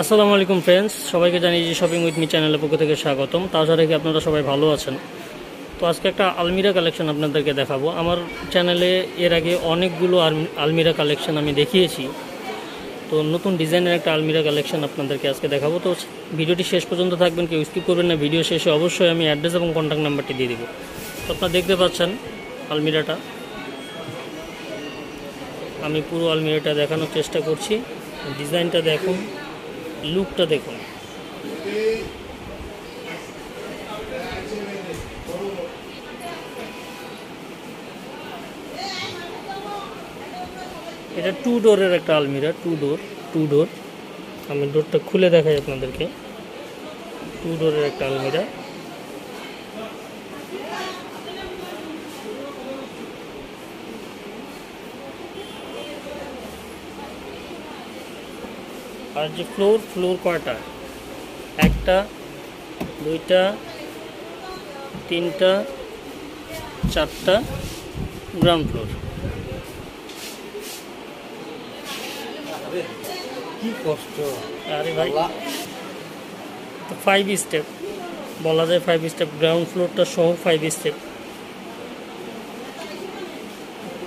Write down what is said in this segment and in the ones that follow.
আসসালামু আলাইকুম ফ্রেন্ডস, সবাইকে জানিয়ে যে শপিং উইথ মি চ্যানেলের পক্ষ থেকে স্বাগতম। তাছাড়া কি আপনারা সবাই ভালো আছেন? তো আজকে একটা আলমিরা কালেকশন আপনাদেরকে দেখাবো। আমার চ্যানেলে এর আগে অনেকগুলো আলমিরা কালেকশন আমি দেখিয়েছি। তো নতুন ডিজাইনের একটা আলমিরা কালেকশন আপনাদেরকে আজকে দেখাবো। তো ভিডিওটি শেষ পর্যন্ত থাকবেন, কেউ স্কিপ করবেন না। ভিডিও শেষে অবশ্যই আমি অ্যাড্রেস এবং কন্ট্যাক্ট নাম্বারটি দিয়ে দেবো। তো আপনারা দেখতে পাচ্ছেন আলমিরাটা, আমি পুরো আলমিরাটা দেখানোর চেষ্টা করছি। ডিজাইনটা দেখুন, লুকটা দেখুন। এটা 2 ডোরের একটা আলমিরা, 2 ডোর। আমি ডোরটা খুলে দেখাই আপনাদেরকে। 2 ডোরের একটা আলমিরা। আর যে ফ্লোর কয়টা? 1টা 2টা 3টা 4টা, গ্রাউন্ড ফ্লোর। কি কষ্ট! আরে ভাই, তো 5 স্টেপ বলা যায়, 5 স্টেপ গ্রাউন্ড ফ্লোরটা সহ 5 স্টেপ।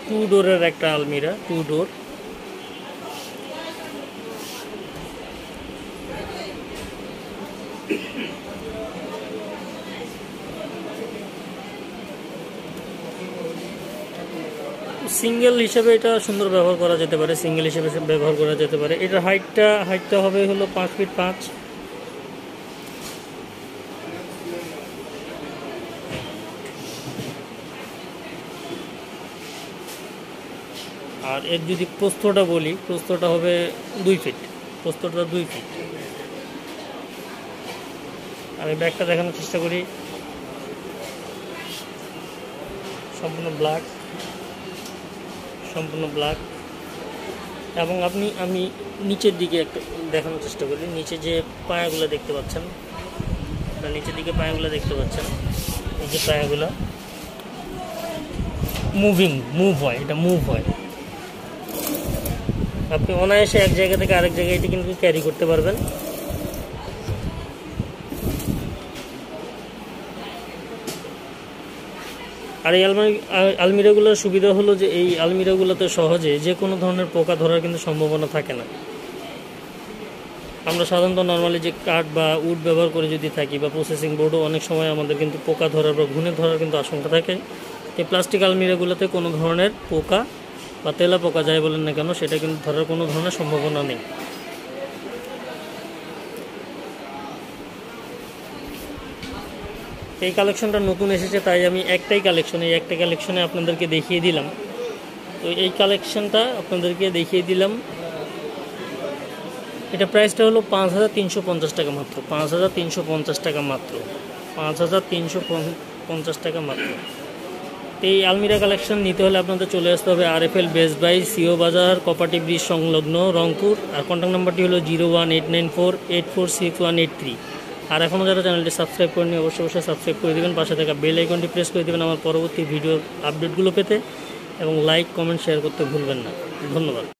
2 ডোরের একটা আলমিরা, 2 ডোর। সিঙ্গেল হিসেবে এটা সুন্দর ব্যবহার করা যেতে পারে, সিঙ্গেল হিসেবে ব্যবহার করা যেতে পারে। এটার হাইটটা হবে হলো 5 ফিট 5। আর এর যদি প্রস্থটা বলি, প্রস্থটা হবে 2 ফিট। প্রস্থটা 2 ফিট। আমি ব্যাগটা দেখানোর চেষ্টা করি। সম্পূর্ণ ব্ল্যাক এবং আমি নিচের দিকে একটু দেখানোর চেষ্টা করি। নিচে যে পায়াগুলো দেখতে পাচ্ছেন, নিচের দিকে পায়াগুলো দেখতে পাচ্ছেন, এই যে পায়াগুলো মুভ হয়, এটা মুভ হয়। আপনি অনায়াসে এক জায়গা থেকে আরেক জায়গায় এটি কিন্তু ক্যারি করতে পারবেন। আর এই আলমিরাগুলোর সুবিধা হলো যে এই আলমিরাগুলোতে সহজে যে কোনো ধরনের পোকা ধরার কিন্তু সম্ভাবনা থাকে না। আমরা সাধারণত নর্মালি যে কাঠ বা উড ব্যবহার করে যদি থাকি, বা প্রসেসিং বোর্ডও অনেক সময় আমাদের কিন্তু পোকা ধরার বা ঘুণে ধরার কিন্তু আশঙ্কা থাকে। এই প্লাস্টিক আলমিরাগুলোতে কোনো ধরনের পোকা বা তেলা পোকা যাই বলেন না কেন, সেটা কিন্তু ধরার কোনো ধরনের সম্ভাবনা নেই। এই কালেকশনটা নতুন এসেছে, তাই আমি এই একটা কালেকশনে আপনাদেরকে দেখিয়ে দিলাম। তো এই কালেকশনটা আপনাদেরকে দেখিয়ে দিলাম। এটা প্রাইসটা হলো 5350 টাকা মাত্র। 5350 টাকা মাত্র। 5350 টাকা মাত্র। এই আলমিরা কালেকশন নিতে হলে আপনাদের চলে আসতে হবে RFL বেস্ট বাই, সিও বাজার, কপাটি ব্রিজ সংলগ্ন, রংপুর। আর কন্ট্যাক্ট নাম্বারটি হলো 01894846183। আর এখনও যারা চ্যানেলটি সাবস্ক্রাইব করেনি, অবশ্যই সাবস্ক্রাইব করে দেবেন। পাশে থাকা বেল আইকনটি প্রেস করে দেবেন আমার পরবর্তী ভিডিওর আপডেটগুলো পেতে, এবং লাইক, কমেন্ট, শেয়ার করতে ভুলবেন না। ধন্যবাদ।